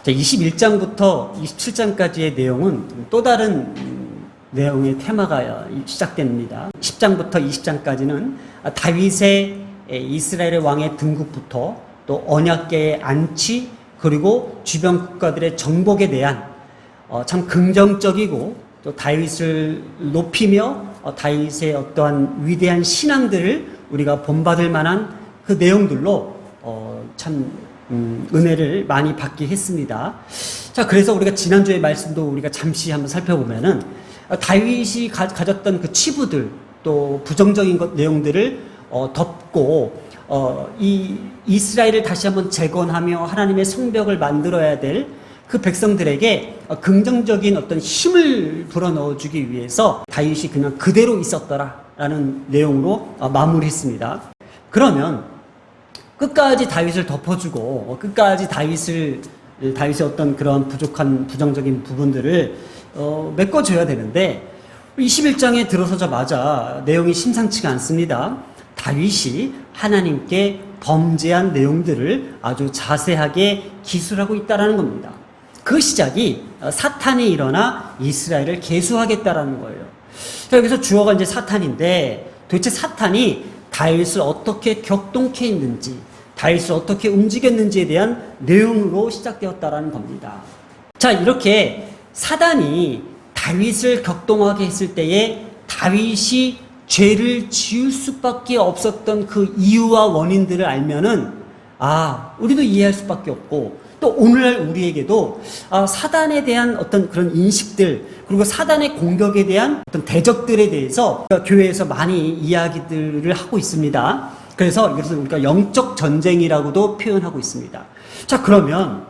자, 21장부터 27장까지의 내용은 또 다른 내용의 테마가 시작됩니다. 10장부터 20장까지는 다윗의 이스라엘의 왕의 등극부터 또 언약궤의 안치 그리고 주변 국가들의 정복에 대한 참 긍정적이고 또 다윗을 높이며 다윗의 어떠한 위대한 신앙들을 우리가 본받을 만한 그 내용들로 참 은혜를 많이 받게 했습니다. 자, 그래서 우리가 지난주의 말씀도 우리가 잠시 한번 살펴보면은 다윗이 가졌던 그 치부들 또 부정적인 내용들을 덮고 이 이스라엘을 다시 한번 재건하며 하나님의 성벽을 만들어야 될 그 백성들에게 긍정적인 어떤 힘을 불어넣어주기 위해서 다윗이 그냥 그대로 있었더라라는 내용으로 마무리했습니다. 그러면 끝까지 다윗을 덮어주고 끝까지 다윗의 어떤 그런 부족한 부정적인 부분들을 메꿔줘야 되는데 21장에 들어서자마자 내용이 심상치가 않습니다. 다윗이 하나님께 범죄한 내용들을 아주 자세하게 기술하고 있다는 겁니다. 그 시작이 사탄이 일어나 이스라엘을 계수하겠다라는 거예요. 자, 여기서 주어가 이제 사탄인데 도대체 사탄이 다윗을 어떻게 격동케 했는지 다윗을 어떻게 움직였는지에 대한 내용으로 시작되었다라는 겁니다. 자, 이렇게 사단이 다윗을 격동하게 했을 때에 다윗이 죄를 지을 수밖에 없었던 그 이유와 원인들을 알면은 우리도 이해할 수밖에 없고 또 오늘날 우리에게도 사단에 대한 어떤 그런 인식들 그리고 사단의 공격에 대한 어떤 대적들에 대해서 교회에서 많이 이야기들을 하고 있습니다. 그래서 이것을 우리가 영적 전쟁이라고도 표현하고 있습니다. 자, 그러면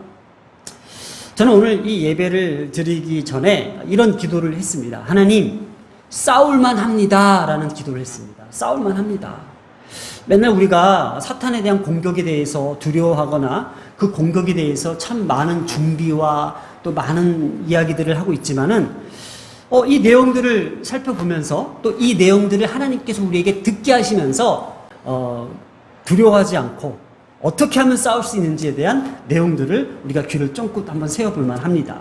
저는 오늘 이 예배를 드리기 전에 이런 기도를 했습니다. 하나님, 싸울만 합니다 라는 기도를 했습니다. 싸울만 합니다. 맨날 우리가 사탄에 대한 공격에 대해서 두려워하거나 그 공격에 대해서 참 많은 준비와 또 많은 이야기들을 하고 있지만은 이 내용들을 살펴보면서 또 이 내용들을 하나님께서 우리에게 듣게 하시면서 두려워하지 않고 어떻게 하면 싸울 수 있는지에 대한 내용들을 우리가 귀를 쫑긋 한번 세워볼 만합니다.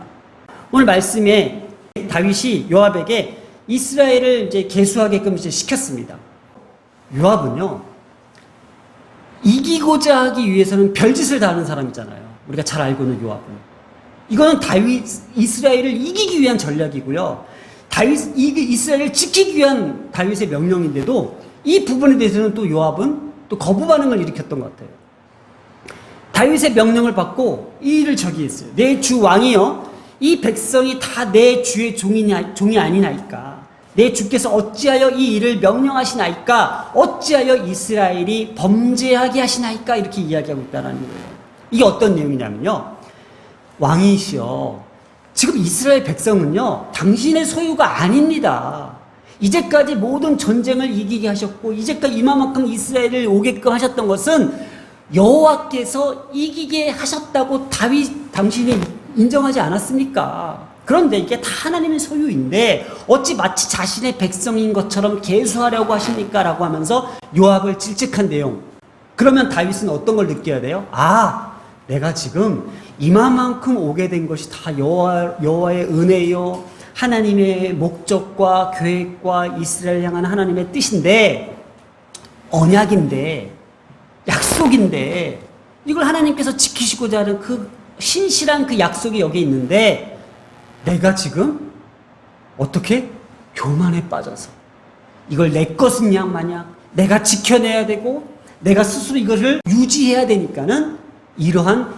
오늘 말씀에 다윗이 요압에게 이스라엘을 이제 계수하게끔 이제 시켰습니다. 요압은요, 이기고자 하기 위해서는 별짓을 다 하는 사람이잖아요. 우리가 잘 알고 있는 요압은. 이거는 이스라엘을 이기기 위한 전략이고요. 이스라엘을 지키기 위한 다윗의 명령인데도 이 부분에 대해서는 또 요압은 또 거부 반응을 일으켰던 것 같아요. 다윗의 명령을 받고 이 일을 저기했어요. 내 주 왕이여, 이 백성이 다 내 주의 종이 아니나이까. 내 주께서 어찌하여 이 일을 명령하시나이까? 어찌하여 이스라엘이 범죄하게 하시나이까? 이렇게 이야기하고 있다는 거예요. 이게 어떤 내용이냐면요, 왕이시여, 지금 이스라엘 백성은요 당신의 소유가 아닙니다. 이제까지 모든 전쟁을 이기게 하셨고 이제까지 이만큼 이스라엘을 오게끔 하셨던 것은 여호와께서 이기게 하셨다고 당신이 인정하지 않았습니까? 그런데 이게 다 하나님의 소유인데 어찌 마치 자신의 백성인 것처럼 계수하려고 하십니까? 라고 하면서 요압을 질책한 내용. 그러면 다윗은 어떤 걸 느껴야 돼요? 내가 지금 이만큼 오게 된 것이 다 여호와의 은혜요, 하나님의 목적과 계획과 이스라엘 향한 하나님의 뜻인데, 언약인데, 약속인데, 이걸 하나님께서 지키시고자 하는 그 신실한 그 약속이 여기 있는데, 내가 지금 어떻게 교만에 빠져서 이걸 내 것은 양 마냥 내가 지켜내야 되고 내가 스스로 이것을 유지해야 되니까는 이러한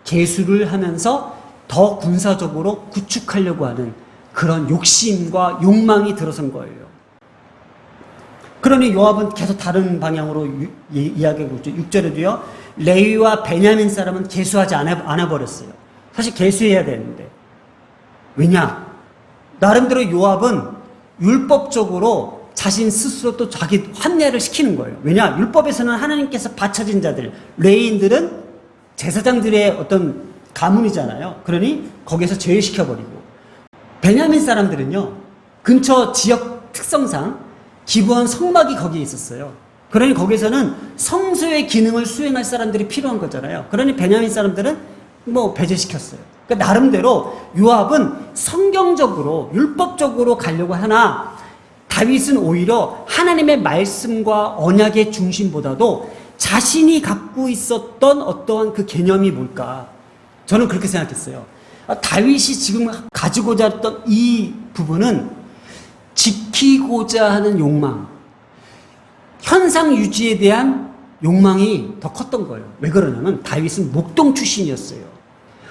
계수를 하면서 더 군사적으로 구축하려고 하는 그런 욕심과 욕망이 들어선 거예요. 그러니 요압은 계속 다른 방향으로 이야기하고 있죠. 6절에도요. 레위와 베냐민 사람은 계수하지 않아 버렸어요. 사실 계수해야 되는데. 왜냐? 나름대로 요압은 율법적으로 자신 스스로 또 자기 환례를 시키는 거예요. 왜냐? 율법에서는 하나님께서 바쳐진 자들, 레위인들은 제사장들의 어떤 가문이잖아요. 그러니 거기에서 제외시켜버리고, 베냐민 사람들은요 근처 지역 특성상 기브온 성막이 거기에 있었어요. 그러니 거기서는 성소의 기능을 수행할 사람들이 필요한 거잖아요. 그러니 베냐민 사람들은 배제시켰어요. 그러니까 나름대로 요압은 성경적으로 율법적으로 가려고 하나 다윗은 오히려 하나님의 말씀과 언약의 중심보다도 자신이 갖고 있었던 어떠한 그 개념이 뭘까? 저는 그렇게 생각했어요. 다윗이 지금 가지고자 했던 이 부분은 지키고자 하는 욕망, 현상 유지에 대한 욕망이 더 컸던 거예요. 왜 그러냐면 다윗은 목동 출신이었어요.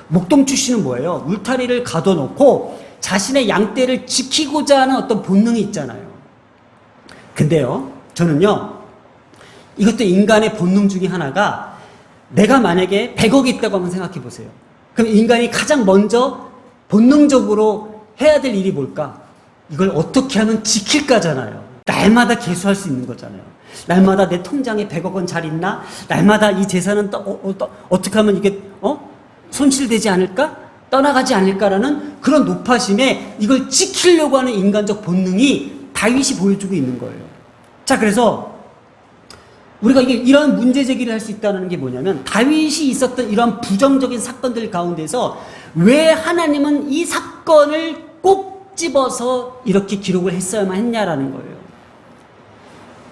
목동 출신은 뭐예요? 울타리를 가둬놓고 자신의 양떼를 지키고자 하는 어떤 본능이 있잖아요. 근데요, 저는요, 이것도 인간의 본능 중에 하나가 내가 만약에 100억이 있다고 한번 생각해 보세요. 그럼 인간이 가장 먼저 본능적으로 해야 될 일이 뭘까? 이걸 어떻게 하면 지킬까잖아요. 날마다 계수할 수 있는 거잖아요. 날마다 내 통장에 100억 원 잘 있나? 날마다 이 재산은 어떻게 하면 이게 손실되지 않을까? 떠나가지 않을까라는 그런 높아심에 이걸 지키려고 하는 인간적 본능이 다윗이 보여주고 있는 거예요. 자, 그래서 우리가 이런 문제 제기를 할 수 있다는 게 뭐냐면 다윗이 있었던 이런 부정적인 사건들 가운데서 왜 하나님은 이 사건을 꼭 집어서 이렇게 기록을 했어야만 했냐라는 거예요.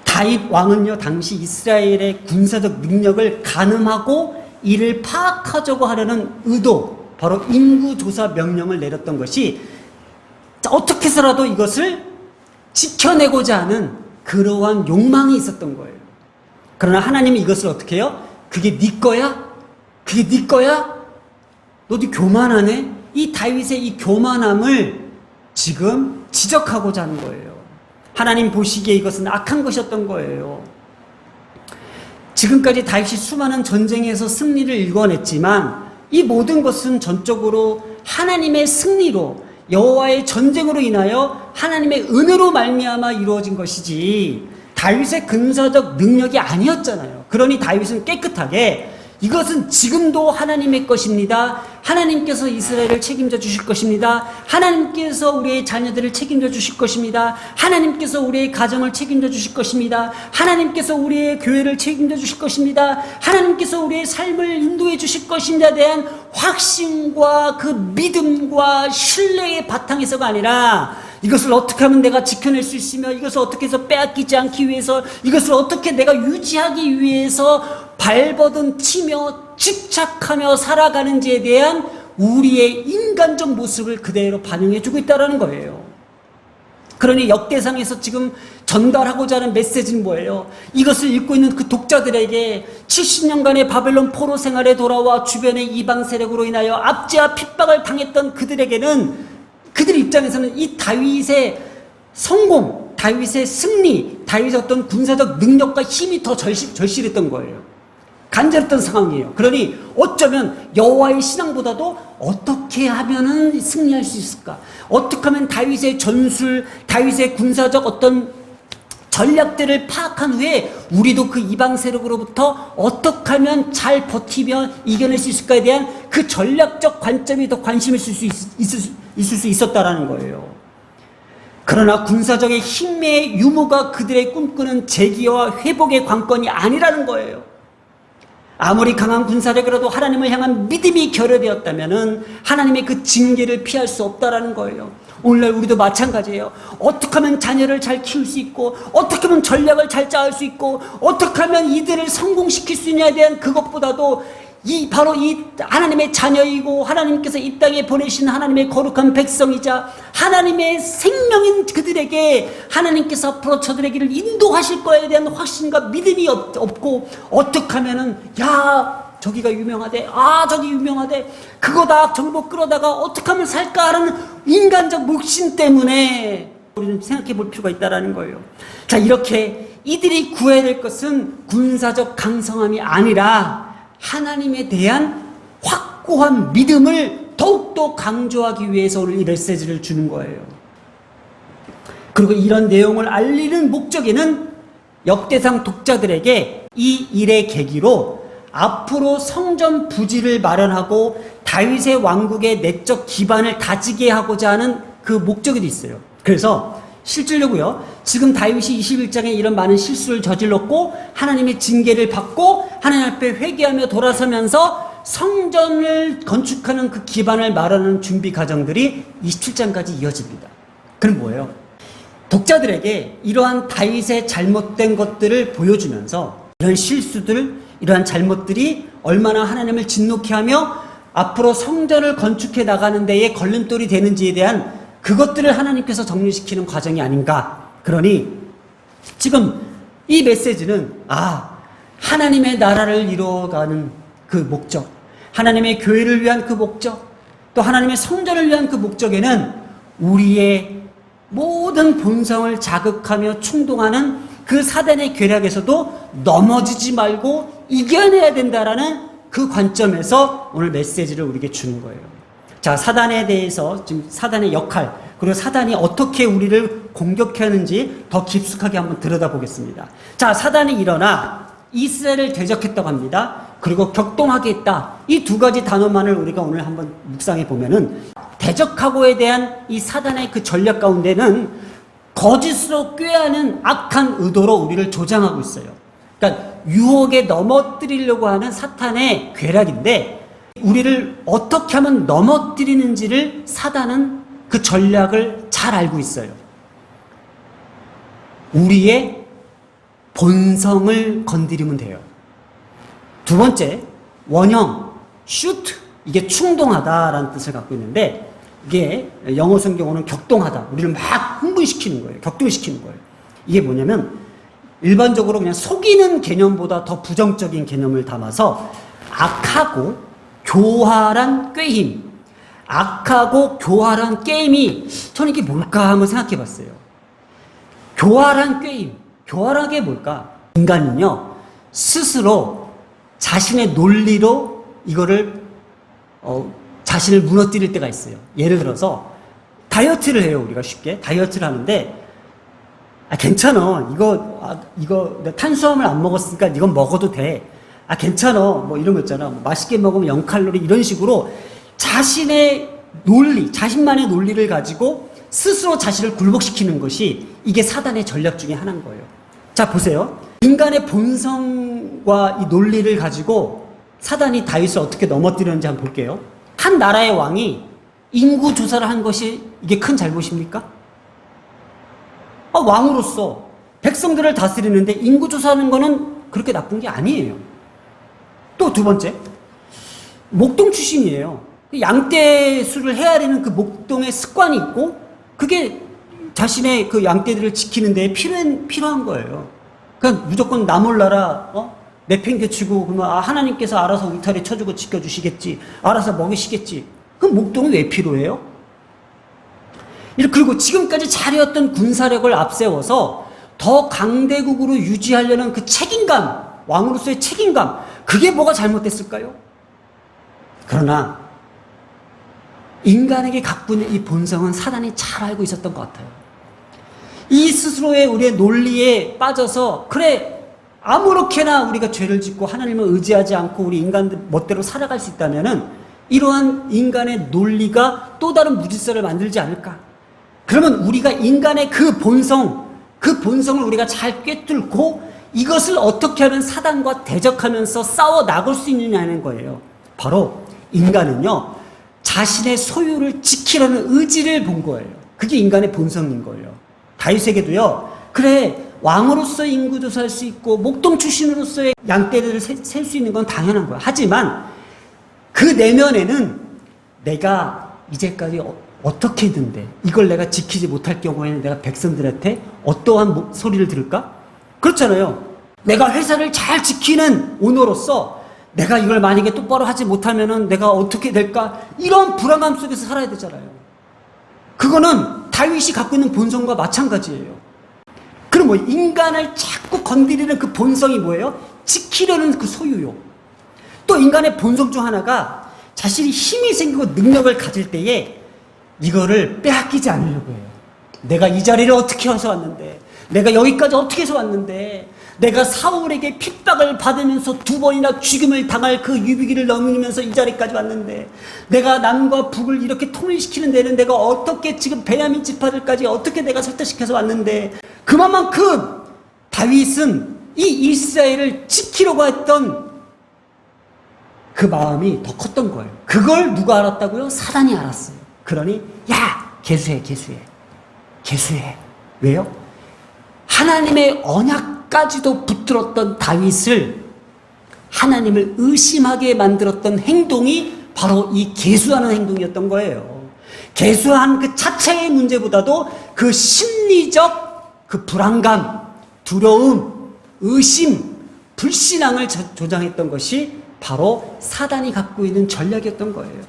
다윗 왕은요, 당시 이스라엘의 군사적 능력을 가늠하고 이를 파악하자고 하려는 의도, 바로 인구조사 명령을 내렸던 것이 어떻게 해서라도 이것을 지켜내고자 하는 그러한 욕망이 있었던 거예요. 그러나 하나님이 이것을 어떻게 해요? 그게 네 거야? 그게 네 거야? 너도 교만하네? 이 다윗의 이 교만함을 지금 지적하고자 하는 거예요. 하나님 보시기에 이것은 악한 것이었던 거예요. 지금까지 다윗이 수많은 전쟁에서 승리를 일궈냈지만 이 모든 것은 전적으로 하나님의 승리로, 여호와의 전쟁으로 인하여 하나님의 은혜로 말미암아 이루어진 것이지 다윗의 근사적 능력이 아니었잖아요. 그러니 다윗은 깨끗하게 이것은 지금도 하나님의 것입니다. 하나님께서 이스라엘을 책임져 주실 것입니다. 하나님께서 우리의 자녀들을 책임져 주실 것입니다. 하나님께서 우리의 가정을 책임져 주실 것입니다. 하나님께서 우리의 교회를 책임져 주실 것입니다. 하나님께서 우리의 삶을 인도해 주실 것임에 대한 확신과 그 믿음과 신뢰의 바탕에서가 아니라 이것을 어떻게 하면 내가 지켜낼 수 있으며 이것을 어떻게 해서 빼앗기지 않기 위해서 이것을 어떻게 내가 유지하기 위해서 발버둥 치며 집착하며 살아가는지에 대한 우리의 인간적 모습을 그대로 반영해주고 있다는 거예요. 그러니 역대상에서 지금 전달하고자 하는 메시지는 뭐예요? 이것을 읽고 있는 그 독자들에게 70년간의 바벨론 포로 생활에 돌아와 주변의 이방 세력으로 인하여 압제와 핍박을 당했던 그들에게는 그들 입장에서는 이 다윗의 성공, 다윗의 승리, 다윗의 어떤 군사적 능력과 힘이 더 절실했던 거예요. 간절했던 상황이에요. 그러니 어쩌면 여호와의 신앙보다도 어떻게 하면은 승리할 수 있을까? 어떻게 하면 다윗의 전술, 다윗의 군사적 어떤 전략들을 파악한 후에 우리도 그 이방 세력으로부터 어떻게 하면 잘 버티며 이겨낼 수 있을까에 대한 그 전략적 관점이 더 관심을 쓸 수 있었다라는 거예요. 그러나 군사적인 힘의 유무가 그들의 꿈꾸는 재기와 회복의 관건이 아니라는 거예요. 아무리 강한 군사력이라도 하나님을 향한 믿음이 결여되었다면 하나님의 그 징계를 피할 수 없다라는 거예요. 오늘날 우리도 마찬가지예요. 어떻게 하면 자녀를 잘 키울 수 있고 어떻게 하면 전략을 잘 짜을 수 있고 어떻게 하면 이들을 성공시킬 수 있냐에 대한 그것보다도 바로 이 하나님의 자녀이고 하나님께서 이 땅에 보내신 하나님의 거룩한 백성이자 하나님의 생명인 그들에게 하나님께서 앞으로 저들에게를 인도하실 거에 대한 확신과 믿음이 없고 어떻게 하면은 저기가 유명하대, 저기 유명하대, 그거다 정보 끌어다가 어떻게 하면 살까 하는 인간적 목심 때문에 우리는 생각해 볼 필요가 있다는 거예요. 자, 이렇게 이들이 구해야 될 것은 군사적 강성함이 아니라 하나님에 대한 확고한 믿음을 더욱더 강조하기 위해서 오늘 이 메시지를 주는 거예요. 그리고 이런 내용을 알리는 목적에는 역대상 독자들에게 이 일의 계기로 앞으로 성전 부지를 마련하고 다윗의 왕국의 내적 기반을 다지게 하고자 하는 그 목적이 있어요. 그래서 실질적으로요, 지금 다윗이 21장에 이런 많은 실수를 저질렀고 하나님의 징계를 받고 하나님 앞에 회개하며 돌아서면서 성전을 건축하는 그 기반을 마련하는 준비 과정들이 27장까지 이어집니다. 그럼 뭐예요? 독자들에게 이러한 다윗의 잘못된 것들을 보여주면서 이런 실수들, 이러한 잘못들이 얼마나 하나님을 진노케 하며 앞으로 성전을 건축해 나가는 데에 걸림돌이 되는지에 대한 그것들을 하나님께서 정리시키는 과정이 아닌가. 그러니 지금 이 메시지는 하나님의 나라를 이루어가는 그 목적, 하나님의 교회를 위한 그 목적, 또 하나님의 성전을 위한 그 목적에는 우리의 모든 본성을 자극하며 충동하는 그 사단의 괴략에서도 넘어지지 말고 이겨내야 된다라는 그 관점에서 오늘 메시지를 우리에게 주는 거예요. 자, 사단에 대해서 지금 사단의 역할, 그리고 사단이 어떻게 우리를 공격하는지 더 깊숙하게 한번 들여다보겠습니다. 자, 사단이 일어나 이스라엘을 대적했다고 합니다. 그리고 격동하게 했다. 이 두 가지 단어만을 우리가 오늘 한번 묵상해 보면은 대적하고에 대한 이 사단의 그 전략 가운데는 거짓으로 꾀하는 악한 의도로 우리를 조장하고 있어요. 그러니까 유혹에 넘어뜨리려고 하는 사탄의 괴략인데 우리를 어떻게 하면 넘어뜨리는지를 사단은 그 전략을 잘 알고 있어요. 우리의 본성을 건드리면 돼요. 두 번째, 원형, shoot, 이게 충동하다라는 뜻을 갖고 있는데 이게 영어 성경어는 격동하다, 우리를 막 흥분시키는 거예요. 격동시키는 거예요. 이게 뭐냐면 일반적으로 그냥 속이는 개념보다 더 부정적인 개념을 담아서 악하고 교활한 꾀임, 악하고 교활한 게임이 저는 이게 뭘까 한번 생각해 봤어요. 교활한 꾀임, 교활한 게 뭘까? 인간은요 스스로 자신의 논리로 이거를 자신을 무너뜨릴 때가 있어요. 예를 들어서 다이어트를 해요. 우리가 쉽게 다이어트를 하는데 괜찮아, 이거 내가 탄수화물 안 먹었으니까 이건 먹어도 돼. 괜찮아, 뭐 이런 거 있잖아. 맛있게 먹으면 0칼로리, 이런 식으로 자신의 논리, 자신만의 논리를 가지고 스스로 자신을 굴복시키는 것이 이게 사단의 전략 중에 하나인 거예요. 자, 보세요. 인간의 본성과 이 논리를 가지고 사단이 다윗을 어떻게 넘어뜨렸는지 한번 볼게요. 한 나라의 왕이 인구 조사를 한 것이 이게 큰 잘못입니까? 왕으로서 백성들을 다스리는데 인구 조사하는 거는 그렇게 나쁜 게 아니에요. 또 두 번째, 목동 출신이에요. 양떼 수를 헤아리는 그 목동의 습관이 있고 그게 자신의 그 양떼들을 지키는 데 필요한 거예요. 그러니까 무조건 나 몰라라 내팽개치고 그러면 하나님께서 알아서 울타리 쳐주고 지켜주시겠지, 알아서 먹이시겠지. 그럼 목동이 왜 필요해요? 그리고 지금까지 잘해왔던 군사력을 앞세워서 더 강대국으로 유지하려는 그 책임감, 왕으로서의 책임감, 그게 뭐가 잘못됐을까요? 그러나 인간에게 갖고 있는 이 본성은 사단이 잘 알고 있었던 것 같아요. 이 스스로의 우리의 논리에 빠져서 그래 아무렇게나 우리가 죄를 짓고 하나님을 의지하지 않고 우리 인간들 멋대로 살아갈 수 있다면은 이러한 인간의 논리가 또 다른 무질서를 만들지 않을까? 그러면 우리가 인간의 그 본성을 우리가 잘 꿰뚫고 이것을 어떻게 하면 사단과 대적하면서 싸워 나갈 수 있느냐는 거예요. 바로 인간은요 자신의 소유를 지키려는 의지를 본 거예요. 그게 인간의 본성인 거예요. 다윗에게도요, 그래 왕으로서 인구 조사할 수 있고 목동 출신으로서의 양떼를 셀 수 있는 건 당연한 거야. 하지만 그 내면에는 내가 이제까지 어떻게 했는데 이걸 내가 지키지 못할 경우에는 내가 백성들한테 어떠한 소리를 들을까? 그렇잖아요. 내가 회사를 잘 지키는 오너로서 내가 이걸 만약에 똑바로 하지 못하면은 내가 어떻게 될까? 이런 불안감 속에서 살아야 되잖아요. 그거는 다윗이 갖고 있는 본성과 마찬가지예요. 그럼 인간을 자꾸 건드리는 그 본성이 뭐예요? 지키려는 그 소유욕. 또 인간의 본성 중 하나가 자신이 힘이 생기고 능력을 가질 때에 이거를 빼앗기지 않으려고 해요. 내가 이 자리를 어떻게 해서 왔는데, 내가 여기까지 어떻게 해서 왔는데, 내가 사울에게 핍박을 받으면서 2번이나 죽임을 당할 그 유비기를 넘기면서 이 자리까지 왔는데, 내가 남과 북을 이렇게 통일시키는 데는 내가 어떻게 지금 베냐민 지파들까지 어떻게 내가 설득시켜서 왔는데, 그만큼 다윗은 이 이스라엘을 지키려고 했던 그 마음이 더 컸던 거예요. 그걸 누가 알았다고요? 사단이 알았어요. 그러니 야, 계수해. 왜요? 하나님의 언약까지도 붙들었던 다윗을 하나님을 의심하게 만들었던 행동이 바로 이 계수하는 행동이었던 거예요. 계수한 그 자체의 문제보다도 그 심리적 그 불안감, 두려움, 의심, 불신앙을 조장했던 것이 바로 사단이 갖고 있는 전략이었던 거예요.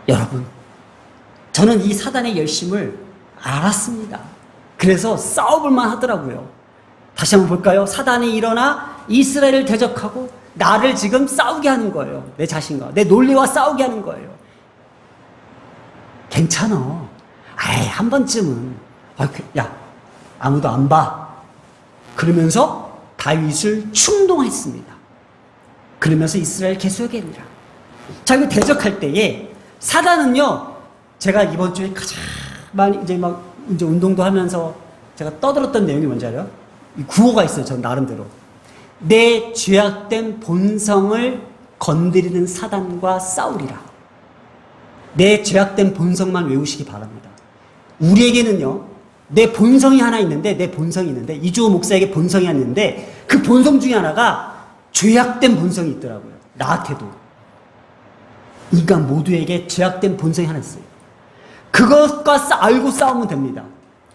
여러분, 저는 이 사단의 열심을 알았습니다. 그래서 싸워볼만 하더라고요. 다시 한번 볼까요? 사단이 일어나 이스라엘을 대적하고 나를 지금 싸우게 하는 거예요. 내 자신과 내 논리와 싸우게 하는 거예요. 괜찮아. 아이, 한 번쯤은 야, 아무도 안 봐. 그러면서 다윗을 충동했습니다. 그러면서 이스라엘 계수하게 되니라. 자, 이거 대적할 때에 사단은요, 제가 이번 주에 가장 많이 이제 운동도 하면서 제가 떠들었던 내용이 뭔지 알아요? 이 구호가 있어요. 전 나름대로. 내 죄악된 본성을 건드리는 사단과 싸우리라. 내 죄악된 본성만 외우시기 바랍니다. 우리에게는요, 내 본성이 하나 있는데, 이주호 목사에게 본성이 하나 있는데, 그 본성 중에 하나가 죄악된 본성이 있더라고요. 나한테도. 인간 모두에게 죄악된 본성이 하나 있어요. 그것과 알고 싸우면 됩니다.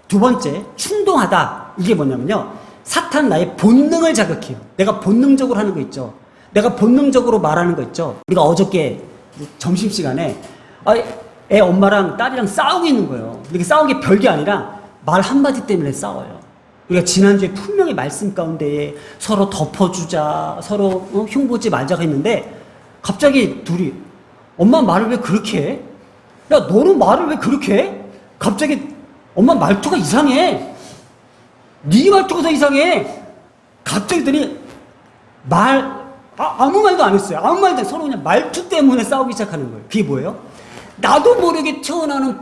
두 번째, 충동하다. 이게 뭐냐면요, 사탄 나의 본능을 자극해요. 내가 본능적으로 하는 거 있죠. 내가 본능적으로 말하는 거 있죠. 우리가 어저께 점심시간에 애 엄마랑 딸이랑 싸우고 있는 거예요. 이렇게 싸운 게 별게 아니라 말 한마디 때문에 싸워요. 우리가 지난주에 분명히 말씀 가운데에 서로 덮어주자, 서로 흉보지 말자가 했는데 갑자기 둘이 엄마 말을 왜 그렇게 해? 야, 너는 말을 왜 그렇게 해? 갑자기 엄마 말투가 이상해. 네 말투가 더 이상해. 갑자기 그랬더니 아무 말도 안 했어요. 아무 말도 안 했어요. 서로 그냥 말투 때문에 싸우기 시작하는 거예요. 그게 뭐예요? 나도 모르게 태어나는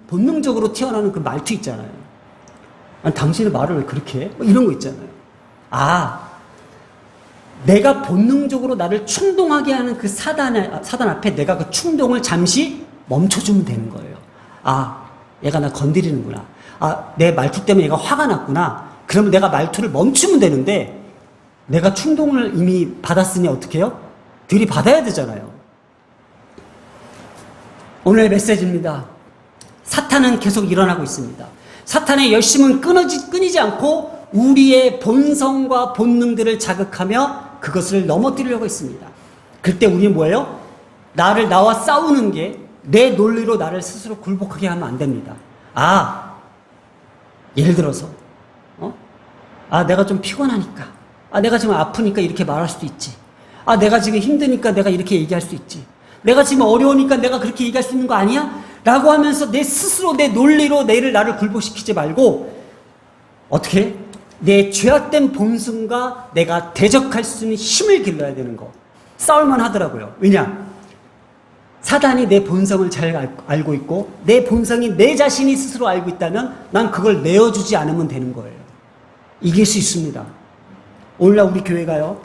본능적으로 태어나는 그 말투 있잖아요. 아니, 당신의 말을 왜 그렇게 해? 뭐 이런 거 있잖아요. 내가 본능적으로 나를 충동하게 하는 그 사단 앞에 내가 그 충동을 잠시 멈춰주면 되는 거예요. 얘가 나 건드리는구나. 내 말투 때문에 얘가 화가 났구나. 그러면 내가 말투를 멈추면 되는데, 내가 충동을 이미 받았으니 어떻게 해요? 들이받아야 되잖아요. 오늘의 메시지입니다. 사탄은 계속 일어나고 있습니다. 사탄의 열심은 끊이지 않고 우리의 본성과 본능들을 자극하며 그것을 넘어뜨리려고 했습니다. 그때 우리는 뭐예요? 나와 싸우는 게 내 논리로 나를 스스로 굴복하게 하면 안 됩니다. 예를 들어서 내가 좀 피곤하니까, 내가 지금 아프니까 이렇게 말할 수도 있지. 내가 지금 힘드니까 내가 이렇게 얘기할 수 있지. 내가 지금 어려우니까 내가 그렇게 얘기할 수 있는 거 아니야? 라고 하면서 내 스스로 내 논리로 나를 굴복시키지 말고, 어떻게? 내 죄악된 본성과 내가 대적할 수 있는 힘을 길러야 되는 거. 싸울만 하더라고요. 왜냐? 사단이 내 본성을 잘 알고 있고 내 본성이 내 자신이 스스로 알고 있다면 난 그걸 내어주지 않으면 되는 거예요. 이길 수 있습니다. 오늘날 우리 교회가요,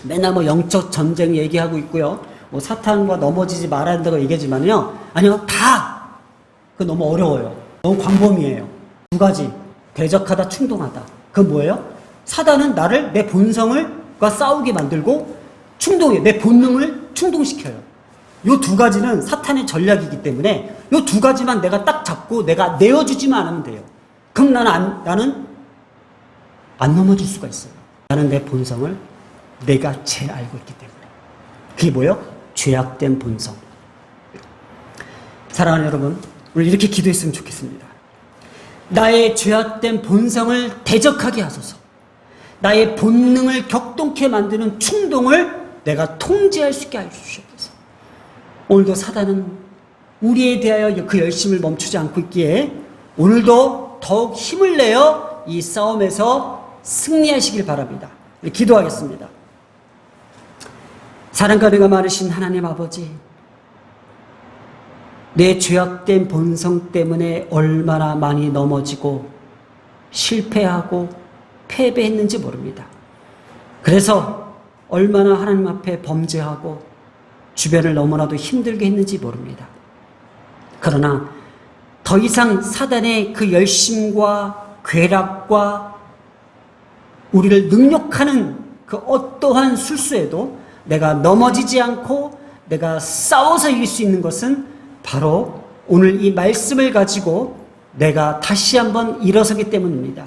맨날 영적 전쟁 얘기하고 있고요, 사탄과 넘어지지 말아야 된다고 얘기하지만요, 아니요, 그거 너무 어려워요. 너무 광범위해요. 두 가지, 대적하다, 충동하다. 그건 뭐예요? 사단은 나를 내 본성과 싸우게 만들고 내 본능을 충동시켜요. 요 두 가지는 사탄의 전략이기 때문에 요 두 가지만 내가 딱 잡고 내가 내어주지만 않으면 돼요. 그럼 나는 안 넘어질 수가 있어요. 나는 내 본성을 내가 제일 알고 있기 때문에. 그게 뭐예요? 죄악된 본성. 사랑하는 여러분, 우리 이렇게 기도했으면 좋겠습니다. 나의 죄악된 본성을 대적하게 하소서. 나의 본능을 격동케 만드는 충동을 내가 통제할 수 있게 해주시옵소서. 오늘도 사단은 우리에 대하여 그 열심을 멈추지 않고 있기에 오늘도 더욱 힘을 내어 이 싸움에서 승리하시길 바랍니다. 기도하겠습니다. 사랑과 은혜가 많으신 하나님 아버지, 내 죄악된 본성 때문에 얼마나 많이 넘어지고 실패하고 패배했는지 모릅니다. 그래서 얼마나 하나님 앞에 범죄하고 주변을 너무나도 힘들게 했는지 모릅니다. 그러나 더 이상 사단의 그 열심과 괴락과 우리를 능욕하는 그 어떠한 술수에도 내가 넘어지지 않고 내가 싸워서 이길 수 있는 것은 바로 오늘 이 말씀을 가지고 내가 다시 한번 일어서기 때문입니다.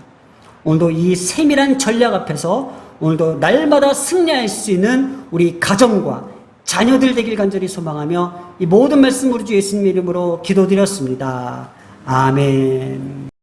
오늘도 이 세밀한 전략 앞에서 오늘도 날마다 승리할 수 있는 우리 가정과 자녀들 되길 간절히 소망하며 이 모든 말씀 우리 주 예수님 이름으로 기도드렸습니다. 아멘.